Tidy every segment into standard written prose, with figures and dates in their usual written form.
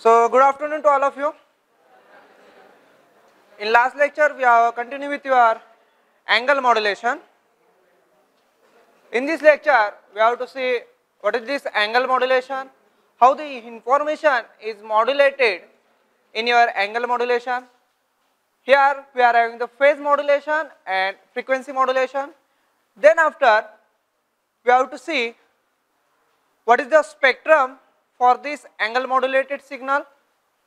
So, good afternoon to all of you. In last lecture, we have continued with your angle modulation. In this lecture, we have to see what is this angle modulation, how the information is modulated in your angle modulation. Here, we are having the phase modulation and frequency modulation. Then after, we have to see what is the spectrum for this angle modulated signal,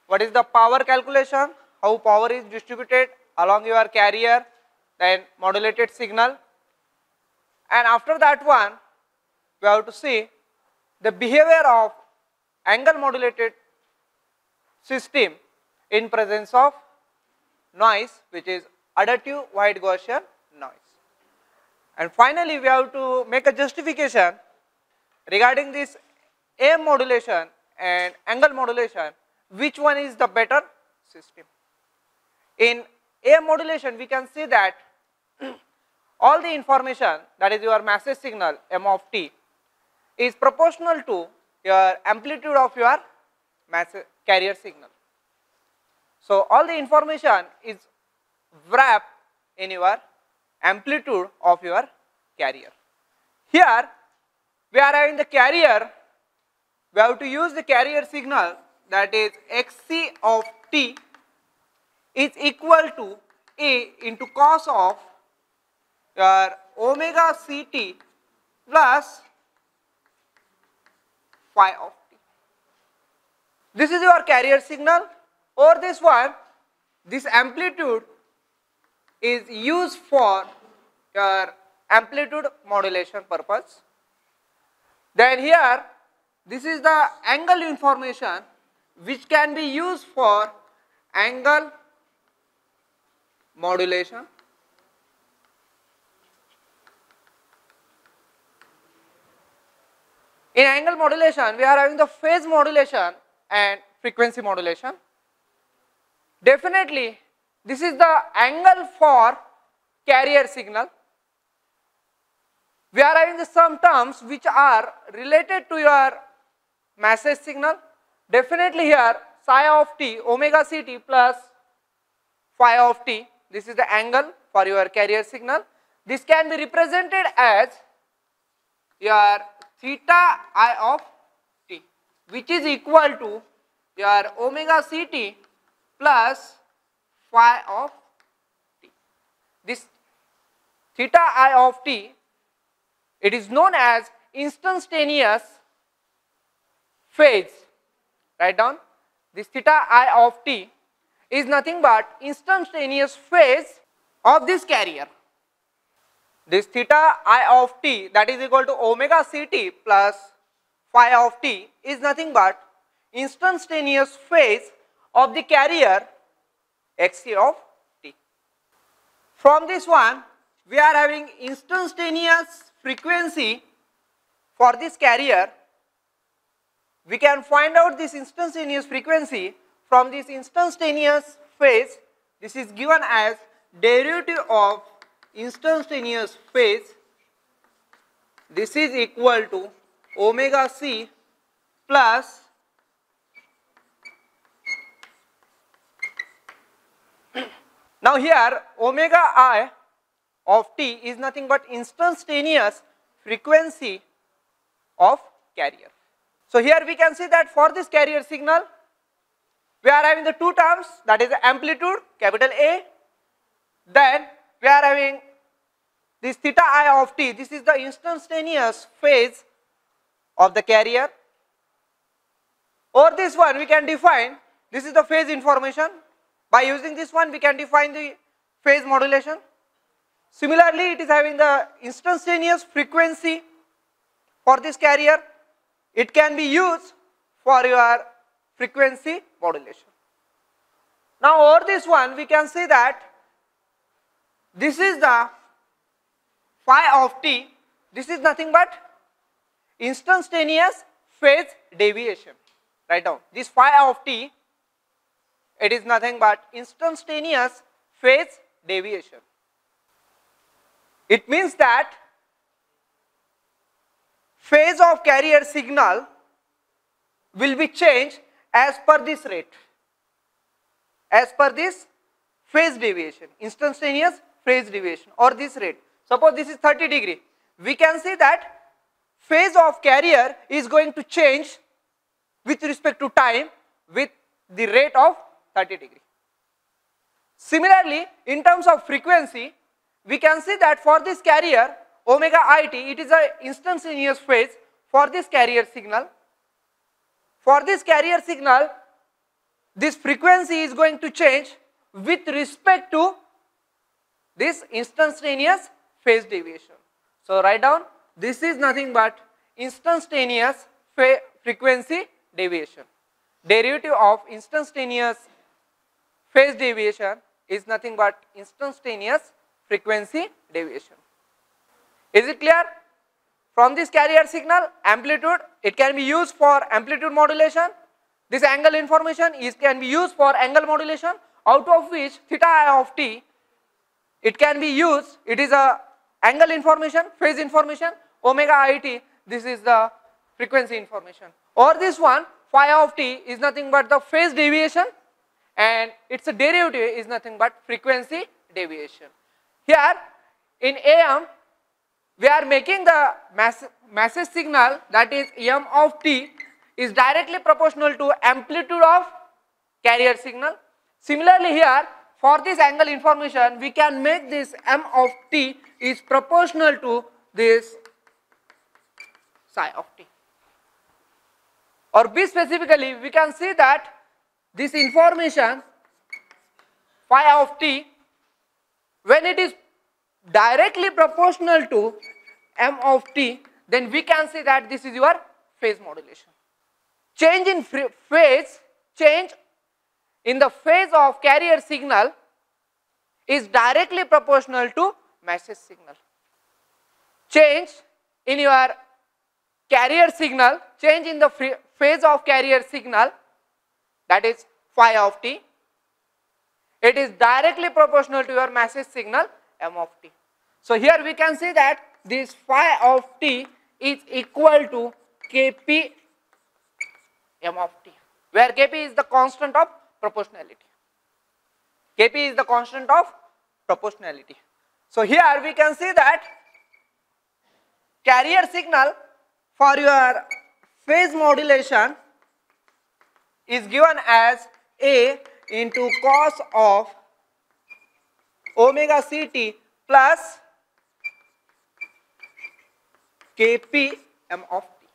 what is the power calculation, how power is distributed along your carrier, then modulated signal. And after that one, we have to see the behavior of angle modulated system in presence of noise, which is additive white Gaussian noise. And finally, we have to make a justification regarding this AM modulation and angle modulation, which one is the better system. In AM modulation, we can see that all the information, that is your message signal m of t, is proportional to your amplitude of your carrier signal. So, all the information is wrapped in your amplitude of your carrier. Here, we are having the carrier, we have to use the carrier signal, that is xc of t is equal to A into cos of your omega ct plus phi of t. This is your carrier signal. Or this one, this amplitude is used for your amplitude modulation purpose. Then here, this is the angle information which can be used for angle modulation. In angle modulation, we are having the phase modulation and frequency modulation. Definitely, this is the angle for carrier signal. We are having some terms which are related to your message signal. Definitely here, psi of t, omega ct plus phi of t, this is the angle for your carrier signal. This can be represented as your theta I of t, which is equal to your omega ct plus phi of t. This theta I of t, it is known as instantaneous phase. Write down, this theta I of t is nothing but instantaneous phase of this carrier. This theta I of t, that is equal to omega ct plus phi of t, is nothing but instantaneous phase of the carrier xc of t. From this one, we are having instantaneous frequency for this carrier. We can find out this instantaneous frequency from this instantaneous phase. This is given as derivative of instantaneous phase. This is equal to omega c plus now here omega I of t is nothing but instantaneous frequency of carrier. So here we can see that for this carrier signal, we are having the two terms, that is the amplitude, capital A, then we are having this theta I of t, this is the instantaneous phase of the carrier. Or this one we can define, this is the phase information. By using this one, we can define the phase modulation. Similarly, it is having the instantaneous frequency for this carrier. It can be used for your frequency modulation. Now, over this one, we can see that this is the phi of t. This is nothing but instantaneous phase deviation. Write down, this phi of t, it is nothing but instantaneous phase deviation. It means that phase of carrier signal will be changed as per this rate, as per this phase deviation, instantaneous phase deviation or this rate. Suppose this is 30 degree. We can see that phase of carrier is going to change with respect to time with the rate of 30 degree. Similarly, in terms of frequency, we can see that for this carrier omega it, it is an instantaneous phase for this carrier signal. For this carrier signal, this frequency is going to change with respect to this instantaneous phase deviation. So write down, this is nothing but instantaneous frequency deviation. Derivative of instantaneous phase deviation is nothing but instantaneous frequency deviation. Is it clear? From this carrier signal, amplitude, it can be used for amplitude modulation. This angle information can be used for angle modulation, out of which theta I of t, it can be used, it is a angle information, phase information, omega it, this is the frequency information. Or this one, phi of t is nothing but the phase deviation and its derivative is nothing but frequency deviation. Here in AM, we are making the message signal, that is m of t is directly proportional to amplitude of carrier signal. Similarly here, for this angle information, we can make this m of t is proportional to this psi of t. Or B specifically, we can see that this information phi of t, when it is directly proportional to m of t, then we can say that this is your phase modulation. Change in phase, change in the phase of carrier signal is directly proportional to message signal. Change in your carrier signal, change in the phase of carrier signal, that is phi of t, it is directly proportional to your message signal m of t. So here we can see that this phi of t is equal to kp m of t, where kp is the constant of proportionality. Kp is the constant of proportionality. So here we can see that carrier signal for your phase modulation is given as A into cos of omega ct plus kp m of t.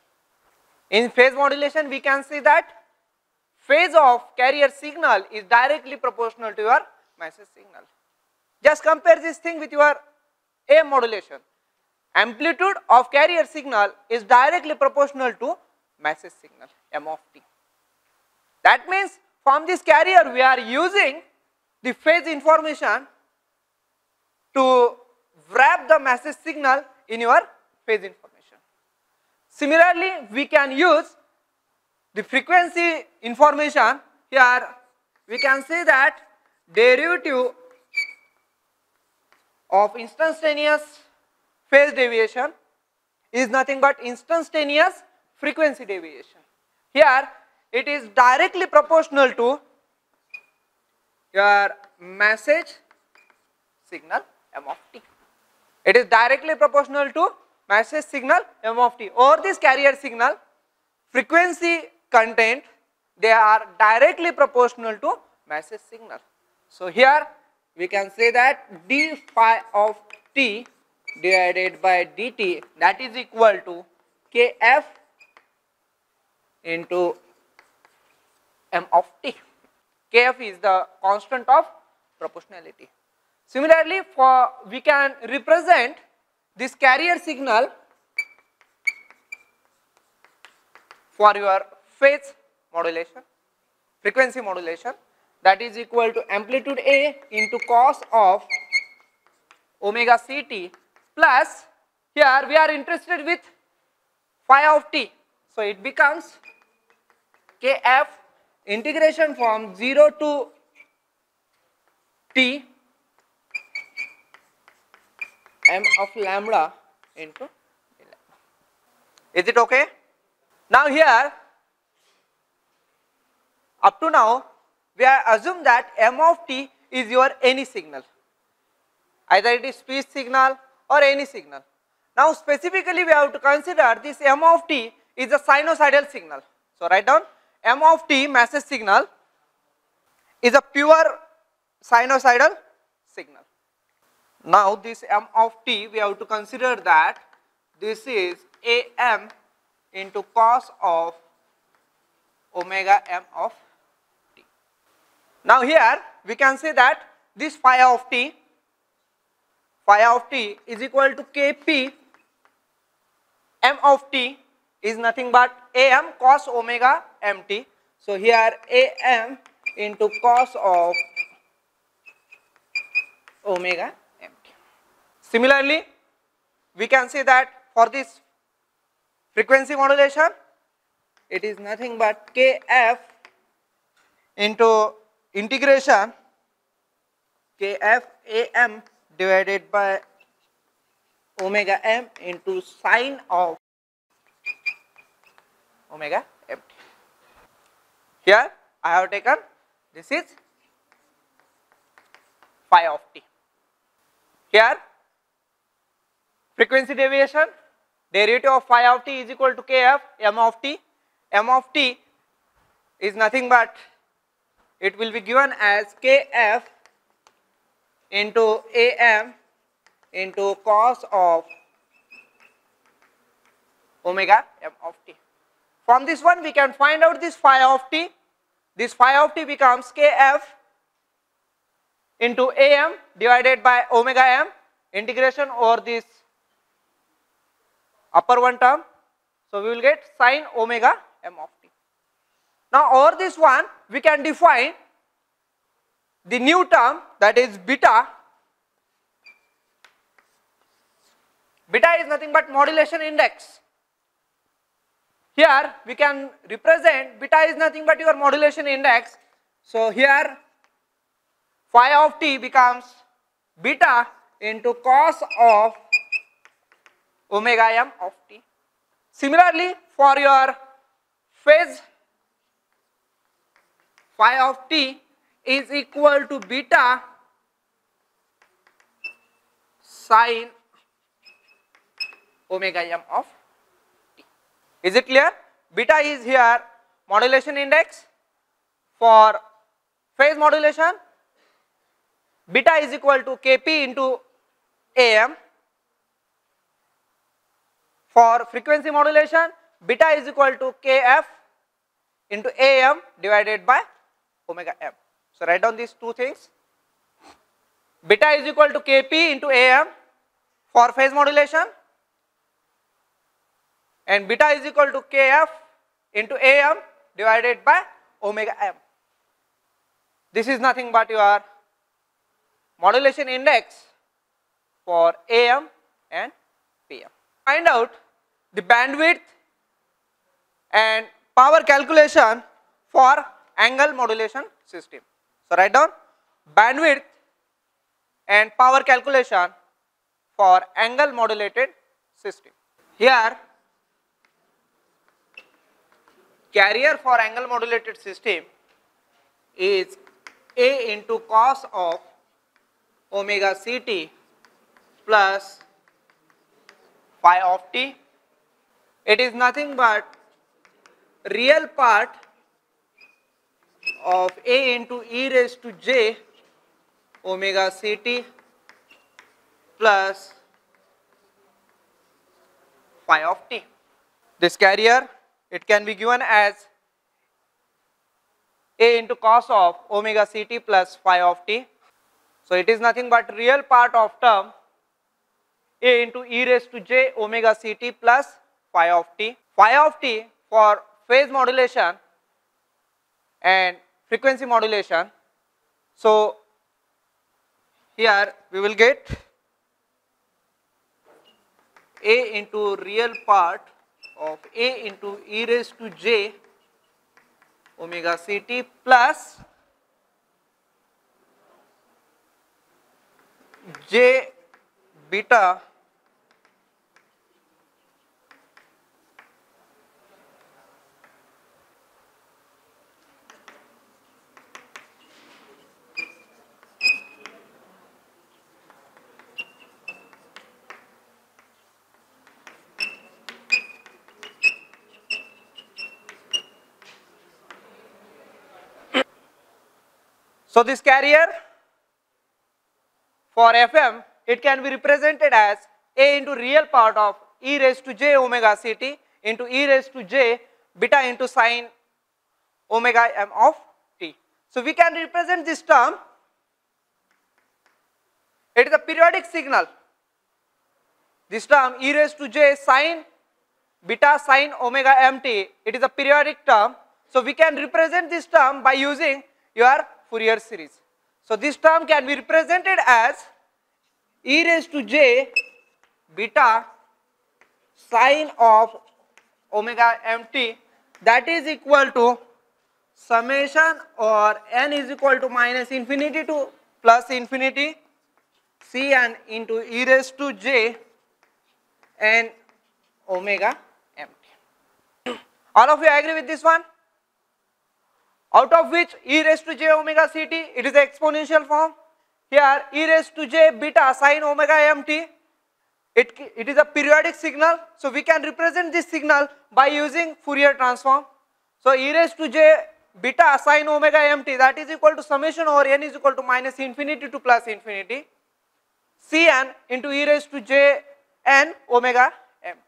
In phase modulation, we can see that phase of carrier signal is directly proportional to your message signal. Just compare this thing with your AM modulation. Amplitude of carrier signal is directly proportional to message signal m of t. That means from this carrier we are using the phase information to wrap the message signal in your phase information. Similarly, we can use the frequency information. Here we can say that derivative of instantaneous phase deviation is nothing but instantaneous frequency deviation. Here it is directly proportional to your message signal m of t. It is directly proportional to message signal m of t, or this carrier signal frequency content, they are directly proportional to message signal. So here we can say that d phi of t divided by dt, that is equal to kf into m of t. Kf is the constant of proportionality. Similarly, we can represent this carrier signal for your phase modulation, frequency modulation, that is equal to amplitude A into cos of omega ct plus, here we are interested with phi of t. So it becomes kf integration from 0 to t m of lambda into lambda. Is it okay? Now here Up to now, we have assumed that m of t is your any signal, either it is speech signal or any signal. Now specifically we have to consider this m of t is a sinusoidal signal. So write down m of t message signal is a pure sinusoidal signal. Now this m of t we have to consider that this is am into cos of omega m of t. Now here we can say that this phi of t is equal to kp m of t is nothing but am cos omega mt. So here am into cos of omega mt. Similarly, we can say that for this frequency modulation, it is nothing but kf into integration kf am divided by omega m into sine of omega mt. Here I have taken this is phi of t. Here frequency deviation, derivative of phi of t is equal to kf m of t. M of t is nothing but it will be given as kf into am into cos of omega m of t. From this one we can find out this phi of t. This phi of t becomes kf into am divided by omega m integration over this upper one term. So we will get sine omega m of t. Now over this one we can define the new term, that is beta. Beta is nothing but modulation index. Here we can represent beta is nothing but your modulation index. So here phi of t becomes beta into cos of omega m of t. Similarly, for your phase, phi of t is equal to beta sine omega m of t. Is it clear? Beta is here modulation index. For phase modulation, beta is equal to kp into am. For frequency modulation, beta is equal to kf into am divided by omega m. So write down these two things. Beta is equal to kp into am for phase modulation, and beta is equal to kf into am divided by omega m. This is nothing but your modulation index for am and pm. Find out the bandwidth and power calculation for angle modulation system. So write down bandwidth and power calculation for angle modulated system. Here carrier for angle modulated system is a into cos of omega ct plus phi of t. It is nothing but real part of a into e raised to j omega ct plus phi of t. This carrier, it can be given as a into cos of omega ct plus phi of t. So it is nothing but real part of term a into e raised to j omega ct plus phi of t. Phi of t for phase modulation and frequency modulation. So here we will get a into real part of a into e raised to j omega ct plus j beta So this carrier for Fm, it can be represented as A into real part of e raised to j omega ct into e raised to j beta into sine omega m of t. So we can represent this term, it is a periodic signal. This term e raised to j sine beta sine omega mt, it is a periodic term. So we can represent this term by using your Fourier series. So this term can be represented as e raised to j beta sine of omega mt, that is equal to summation or n is equal to minus infinity to plus infinity Cn into e raised to j n omega mt. All of you agree with this one? Out of which e raised to j omega ct, it is the exponential form. Here e raised to j beta sine omega mt, it is a periodic signal. So we can represent this signal by using Fourier transform. So e raised to j beta sine omega mt, that is equal to summation over n is equal to minus infinity to plus infinity Cn into e raised to j n omega mt.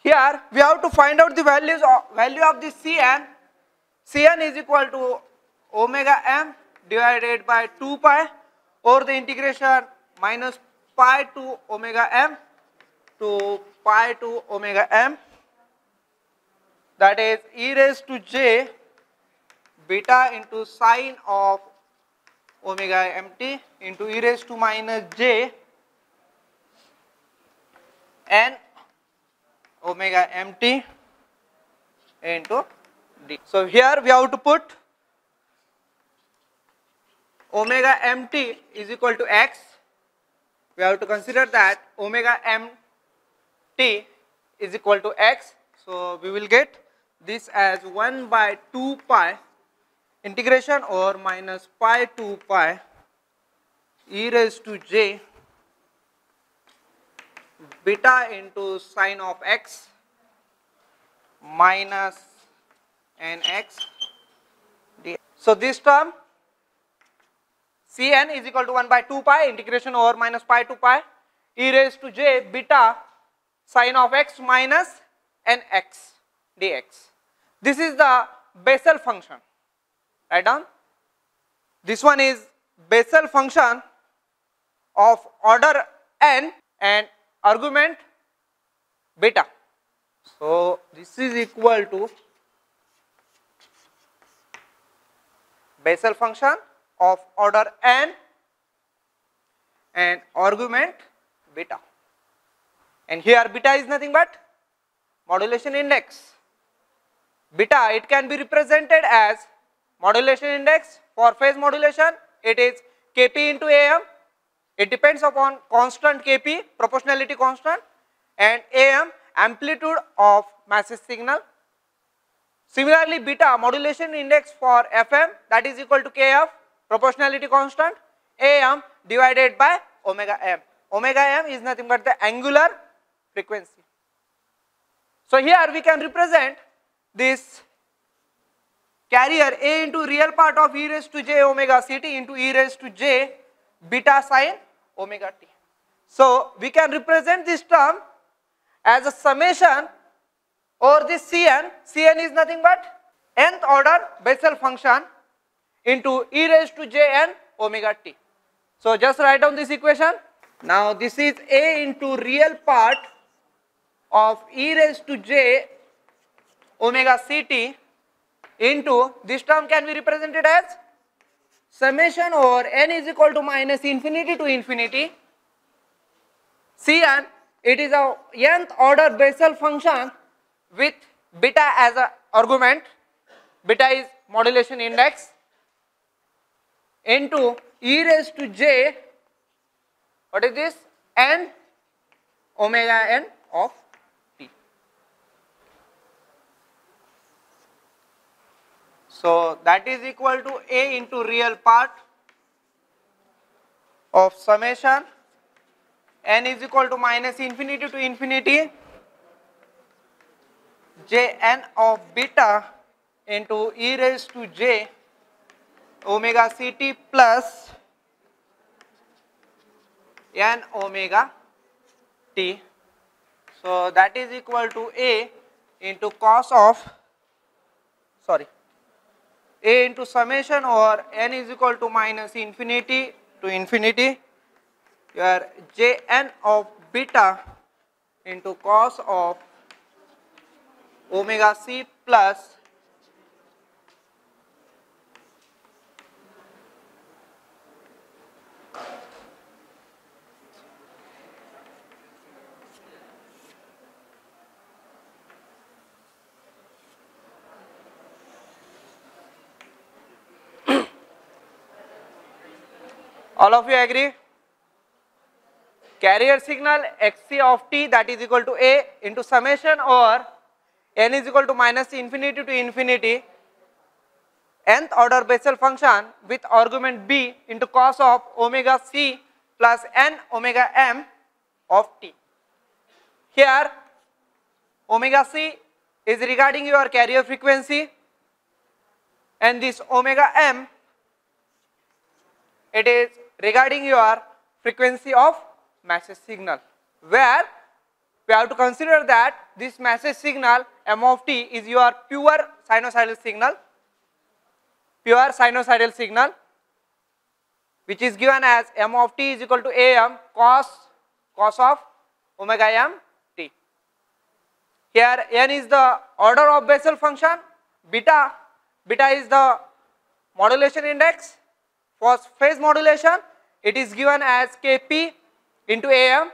Here we have to find out the value of this Cn. Cn is equal to omega m divided by 2 pi over the integration minus pi to omega m to pi to omega m, that is e raised to j beta into sine of omega mt into e raised to minus j n omega mt into d. So here we have to put omega mt is equal to x. We have to consider that omega mt is equal to x. So we will get this as 1 by 2 pi integration or minus pi 2 pi e raised to j beta into sine of x minus nx dx. So this term Cn is equal to 1 by 2 pi integration over minus pi to pi e raised to j beta sine of x minus nx dx. This is the Bessel function. Write down. This one is Bessel function of order n and argument beta. So this is equal to Bessel function of order n and argument beta. And here beta is nothing but modulation index. Beta, it can be represented as modulation index. For phase modulation, it is Kp into Am. It depends upon constant Kp, proportionality constant, and Am, amplitude of massive signal. Similarly, beta modulation index for Fm, that is equal to Kf, proportionality constant, Am divided by omega m. Omega m is nothing but the angular frequency. So here we can represent this carrier A into real part of e raised to j omega ct into e raised to j beta sine omega t. So we can represent this term as a summation over this Cn. Cn is nothing but nth order Bessel function into e raised to j n omega t. So just write down this equation. Now this is A into real part of e raised to j omega ct into this term can be represented as summation over n is equal to minus infinity to infinity Cn. It is a nth order Bessel function with beta as an argument. Beta is modulation index into e raised to j, what is this, n omega n of t. So that is equal to A into real part of summation n is equal to minus infinity to infinity j n of beta into e raised to j omega ct plus n omega t. So that is equal to a into cos of, sorry, a into summation over n is equal to minus infinity to infinity your jn of beta into cos of omega c plus all of you agree? Carrier signal xc of t, that is equal to a into summation over n is equal to minus infinity to infinity nth order Bessel function with argument b into cos of omega c plus n omega m of t. Here omega c is regarding your carrier frequency and this omega m, it is regarding your frequency of message signal, where we have to consider that this message signal m of t is your pure sinusoidal signal, which is given as m of t is equal to am cos of omega m t. Here n is the order of Bessel function, beta is the modulation index. For phase modulation it is given as kp into am,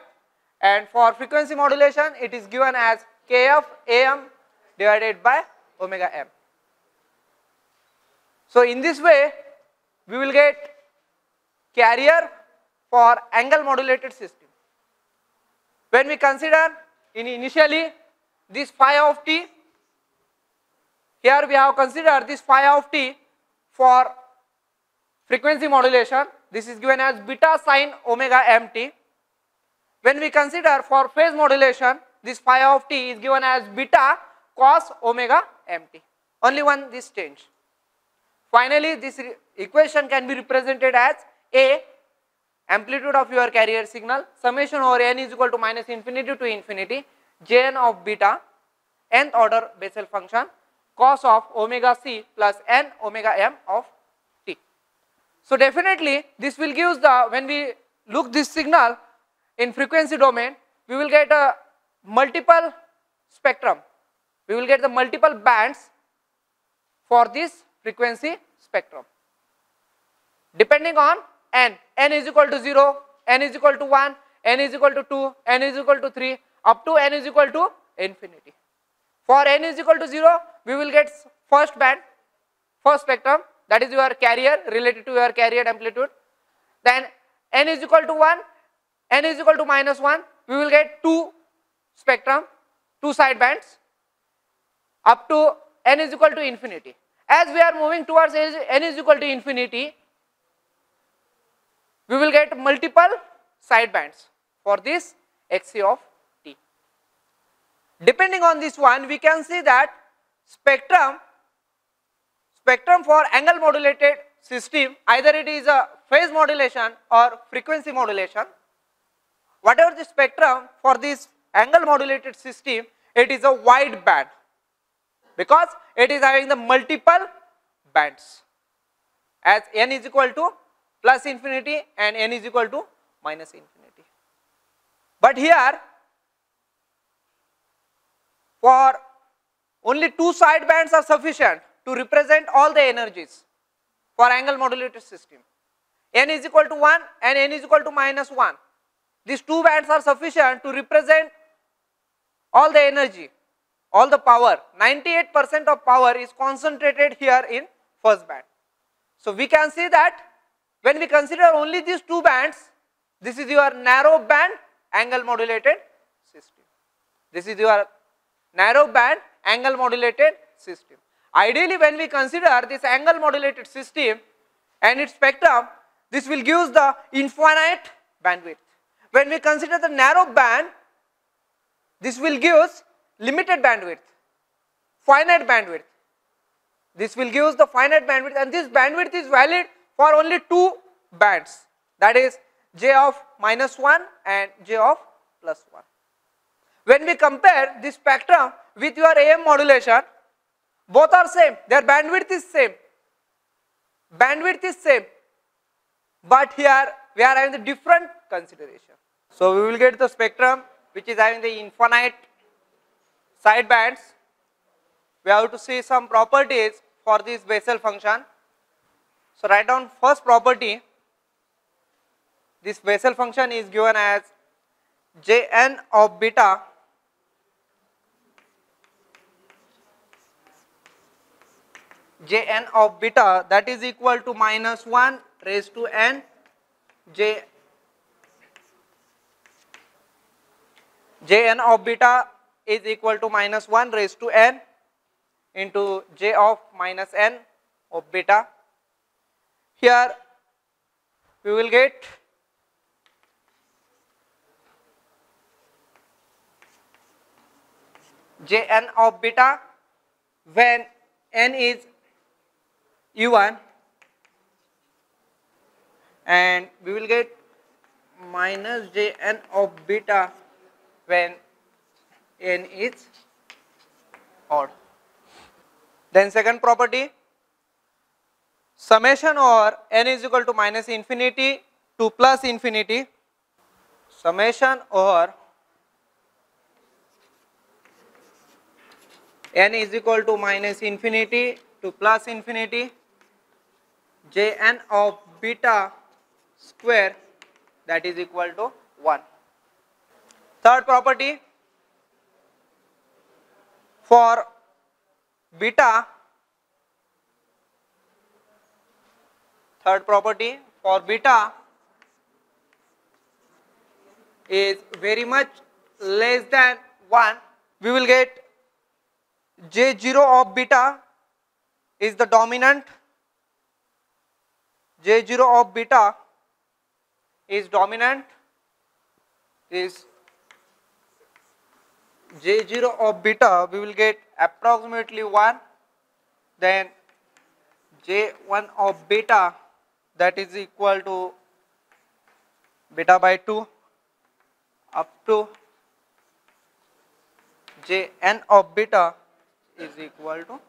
and for frequency modulation it is given as kf am divided by omega m. So in this way we will get carrier for angle modulated system. When we consider initially this phi of t, here we have considered this phi of t for frequency modulation, this is given as beta sin omega mt. When we consider for phase modulation, this phi of t is given as beta cos omega mt. Only one this change. Finally, this equation can be represented as a amplitude of your carrier signal summation over n is equal to minus infinity to infinity jn of beta nth order Bessel function cos of omega c plus n omega m of t. So definitely this will give the, when we look this signal in frequency domain, we will get a multiple spectrum, we will get the multiple bands for this frequency spectrum depending on n is equal to 0, n is equal to 1, n is equal to 2, n is equal to 3 up to n is equal to infinity. For n is equal to 0 we will get first band, first spectrum, that is your carrier related to your carrier amplitude. Then n is equal to 1, n is equal to minus 1, we will get two spectrum, two side bands up to n is equal to infinity. As we are moving towards n is equal to infinity, we will get multiple side bands for this xc of t. Depending on this one, we can see that spectrum for angle modulated system, either it is a phase modulation or frequency modulation, whatever the spectrum for this angle modulated system, it is a wide band because it is having the multiple bands, as n is equal to plus infinity and n is equal to minus infinity. But here for only two side bands are sufficient to represent all the energies for angle modulated system. N is equal to 1 and n is equal to minus 1. These two bands are sufficient to represent all the energy, all the power. 98% of power is concentrated here in first band. So we can see that when we consider only these two bands, this is your narrow band angle modulated system. This is your narrow band angle modulated system. Ideally, when we consider this angle modulated system and its spectrum, this will give the infinite bandwidth. When we consider the narrow band, this will give limited bandwidth, finite bandwidth. This will give us the finite bandwidth, and this bandwidth is valid for only two bands, that is j of -1 and j of +1. When we compare this spectrum with your AM modulation, both are same, their bandwidth is same, but here we are having the different consideration. So we will get the spectrum which is having the infinite side bands. We have to see some properties for this Bessel function. So write down first property. This Bessel function is given as Jn of beta that is equal to -1 raised to n Jn of beta is equal to -1 raised to n into j of -n of beta. Here we will get Jn of beta when n is even, and we will get minus Jn of beta when n is odd. Then second property, summation over n is equal to -infinity to +infinity, summation over n is equal to -infinity to +infinity, Jn of beta square that is equal to 1. Third property, for beta, is very much less than 1, we will get J0 of beta is the dominant, J0 of beta is dominant, is J0 of beta we will get approximately 1, then J1 of beta that is equal to beta by 2 up to Jn of beta is equal to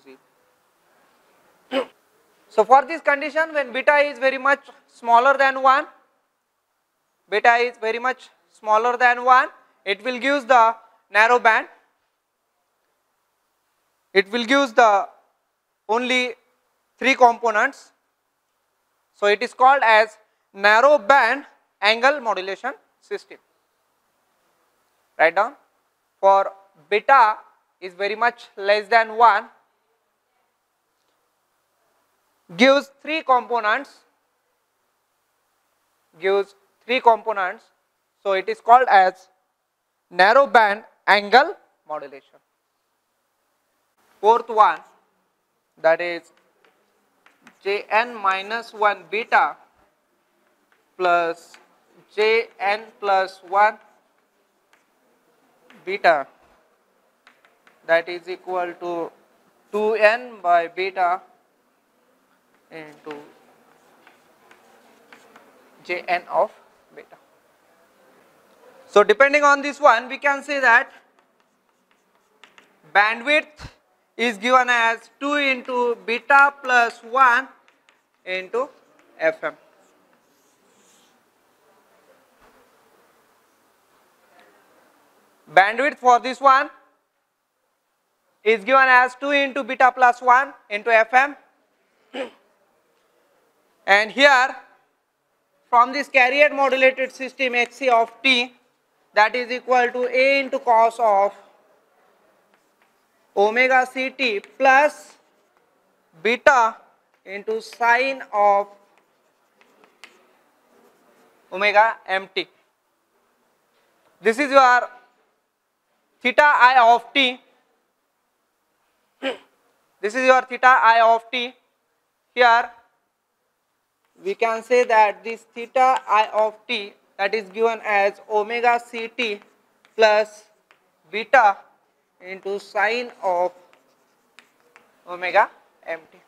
0. So for this condition, when beta is very much smaller than 1, it will give the narrow band, it will give the only 3 components. So it is called as narrow band angle modulation system. Write down, for beta is very much less than 1, gives 3 components, so it is called as narrow band angle modulation. Fourth one, that is Jn-1 beta plus Jn+1 beta that is equal to 2n by beta into Jn of beta. So depending on this one, we can say that bandwidth is given as 2 into beta plus 1 into Fm. Bandwidth for this one is given as 2 into beta plus 1 into Fm. And here from this carrier modulated system Hc of t, that is equal to A into cos of omega ct plus beta into sine of omega mt. This is your theta I of t. This is your theta I of t. Here we can say that this theta I of t, that is given as omega ct plus beta into sine of omega mt.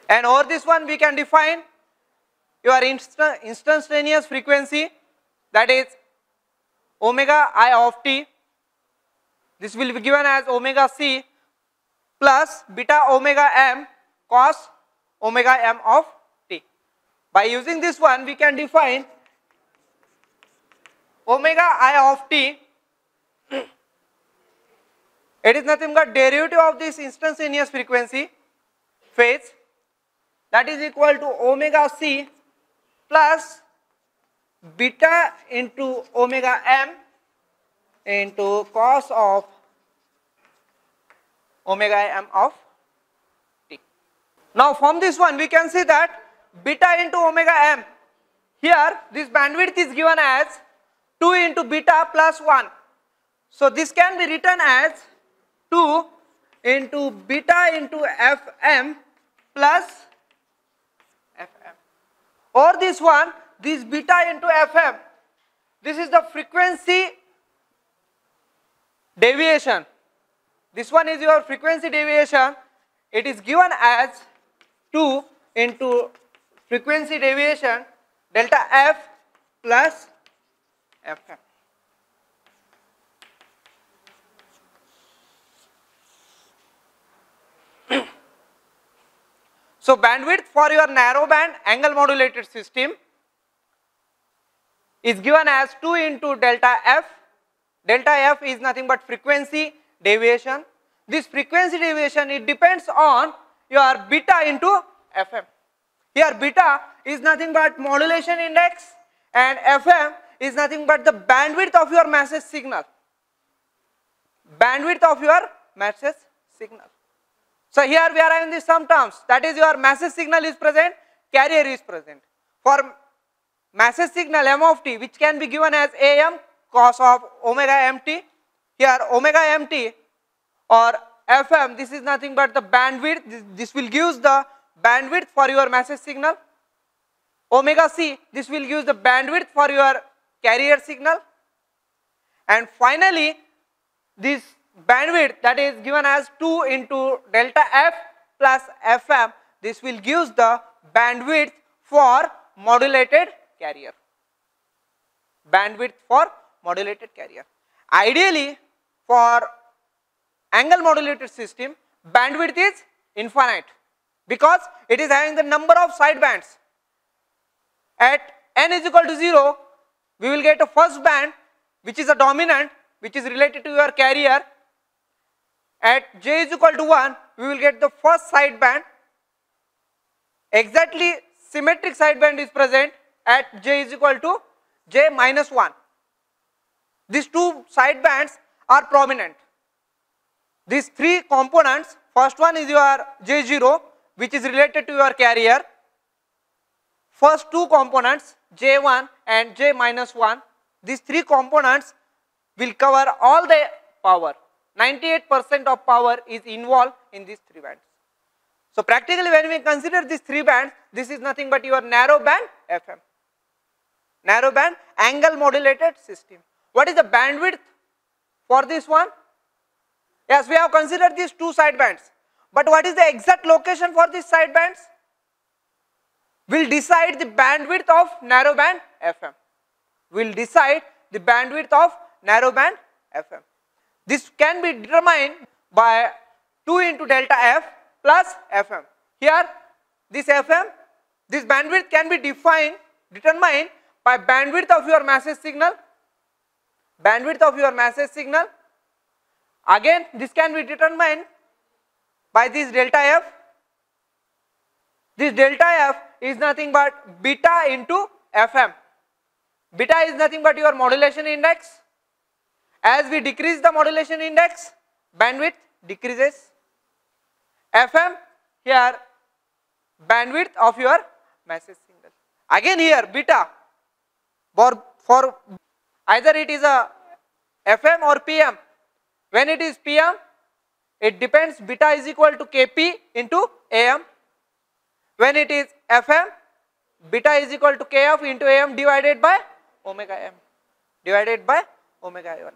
And over this one we can define your instantaneous frequency, that is omega I of t. This will be given as omega c plus beta omega m cos omega m of t. By using this one we can define omega I of t, it is nothing but derivative of this instantaneous frequency phase, that is equal to omega c plus beta into omega m into cos of omega m of t. Now from this one we can see that beta into omega m, here this bandwidth is given as 2 into beta plus 1. So this can be written as 2 into beta into fm plus fm. Or this one, this beta into fm, this is the frequency deviation. This one is your frequency deviation. It is given as 2 into frequency deviation delta f plus fm. So bandwidth for your narrowband angle modulated system is given as 2 into delta f. Delta f is nothing but frequency deviation. This frequency deviation, it depends on your beta into fm. Here beta is nothing but modulation index and fm is nothing but the bandwidth of your message signal. Bandwidth of your message signal. So here we are having the some terms, that is your message signal is present, carrier is present. For message signal m of t, which can be given as am cos of omega mt, here omega mt or fm, this is nothing but the bandwidth, this will give the bandwidth for your message signal. Omega c, this will give the bandwidth for your carrier signal. And finally this bandwidth, that is given as 2 into delta f plus fm, this will give the bandwidth for modulated carrier. Bandwidth for modulated carrier. Ideally for angle modulated system, bandwidth is infinite because it is having the number of sidebands. At n is equal to 0, we will get a first band which is a dominant, which is related to your carrier. At j is equal to 1, we will get the first sideband. Exactly symmetric sideband is present at j is equal to j minus 1. These two sidebands are prominent. These three components, first one is your j0, which is related to your carrier. First two components, j1 and j minus 1, these three components will cover all the power. 98% of power is involved in these three bands. So practically when we consider these three bands, this is nothing but your narrowband FM. Narrowband angle modulated system. What is the bandwidth for this one? Yes, we have considered these two sidebands. But what is the exact location for these sidebands? Will decide the bandwidth of narrowband FM. Will decide the bandwidth of narrowband FM. This can be determined by 2 into delta F plus FM. Here this FM, this bandwidth can be determined by bandwidth of your message signal. Bandwidth of your message signal. Again this can be determined by this delta F. This delta F is nothing but beta into FM. Beta is nothing but your modulation index. As we decrease the modulation index, bandwidth decreases. FM, here bandwidth of your message signal. Again here beta, for either it is a FM or PM. When it is PM, it depends, beta is equal to Kp into AM. When it is FM, beta is equal to Kf into AM divided by omega m, divided by omega 1.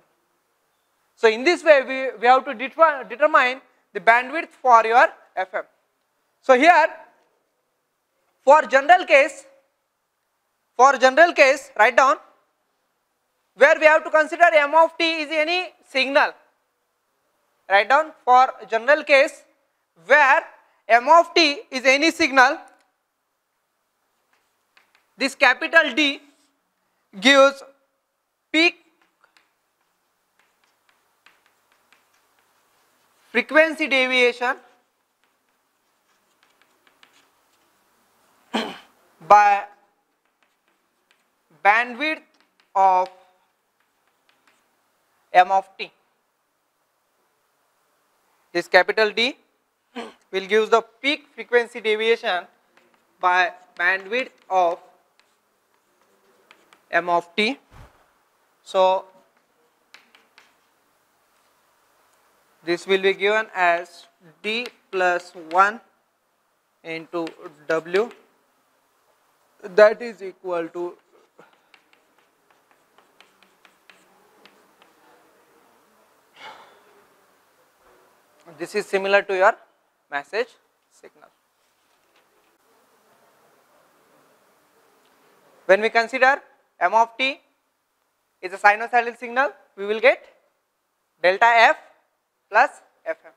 So in this way we have to determine the bandwidth for your FM. So here for general case write down where we have to consider m of t is any signal. Write down for general case where m of t is any signal, this capital D gives peak frequency deviation by bandwidth of m of t. This capital D will give the peak frequency deviation by bandwidth of m of t. So this will be given as D plus 1 into W, that is equal to this is similar to your message signal. When we consider m of t is a sinusoidal signal, we will get delta f plus fm.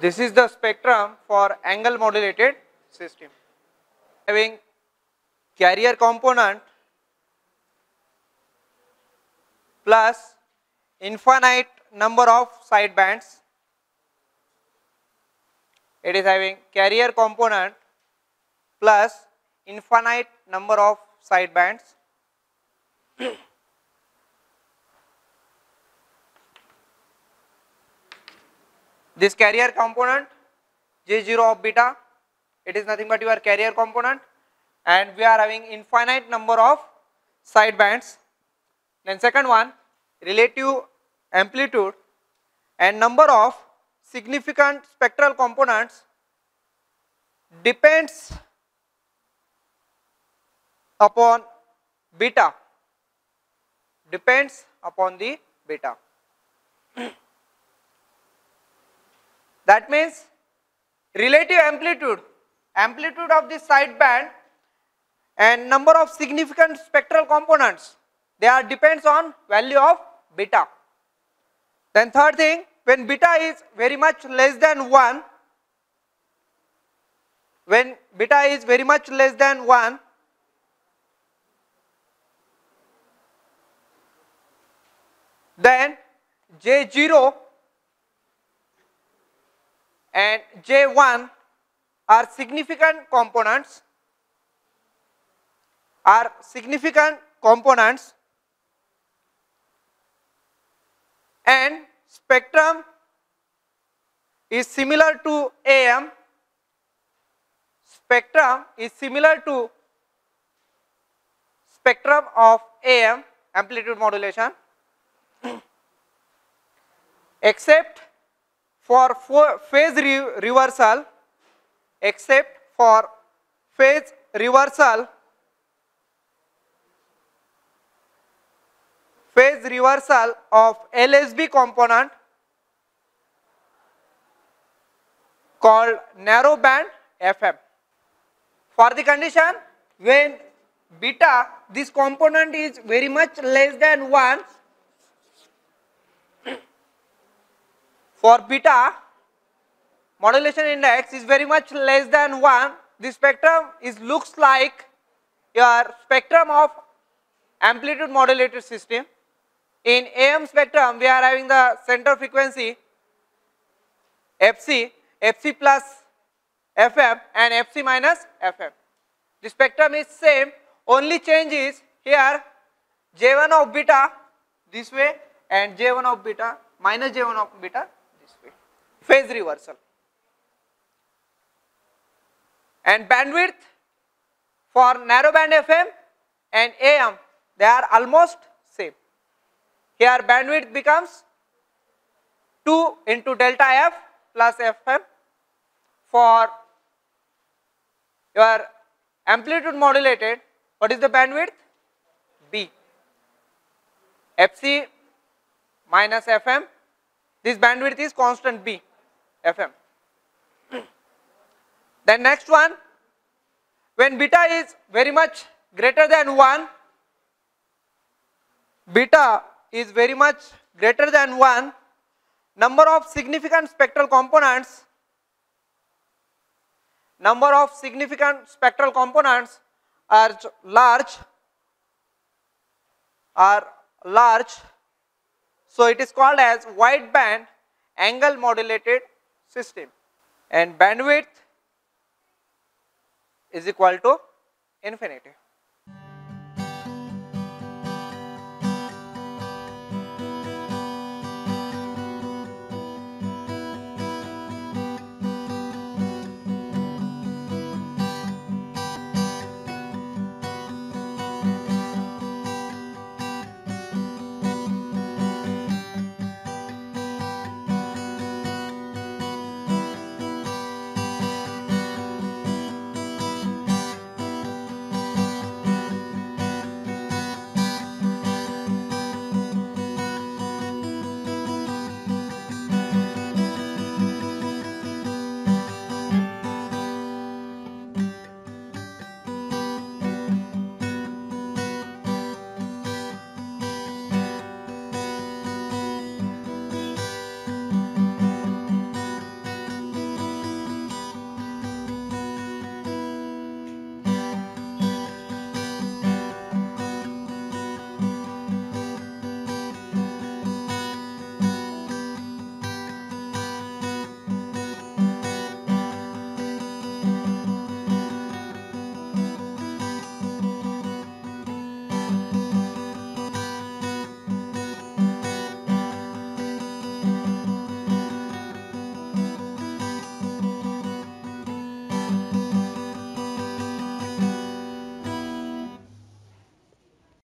This is the spectrum for angle modulated system, having carrier component plus infinite number of side bands. It is having carrier component plus infinite number of side bands. This carrier component J0 of beta, it is nothing but your carrier component, and we are having infinite number of side bands. Then second one, relative amplitude and number of significant spectral components depends upon beta, depends upon the beta. That means relative amplitude, amplitude of the side band and number of significant spectral components, they are depends on value of beta. Then third thing, when beta is very much less than 1, when beta is very much less than 1, then J0 and J1 are significant components, and spectrum is similar to AM, spectrum is similar to spectrum of AM, amplitude modulation, except for phase reversal, except for phase reversal, of LSB component called Narrowband Fm. For the condition when beta, this component is very much less than 1, for beta modulation index is very much less than 1, the spectrum looks like your spectrum of amplitude modulated system. In AM spectrum we are having the center frequency Fc, Fc plus Fm and Fc minus Fm. The spectrum is same, only change is here J1 of beta this way and J1 of beta minus J1 of beta this way. Phase reversal. And bandwidth for narrowband FM and AM, they are almost same. Here bandwidth becomes 2 into delta F plus Fm. For your amplitude modulated, what is the bandwidth? B. Fc minus Fm, this bandwidth is constant B, Fm. Then next one, when beta is very much greater than 1, beta is very much greater than 1, number of significant spectral components are large, so it is called as wideband angle modulated system, and bandwidth is equal to infinity.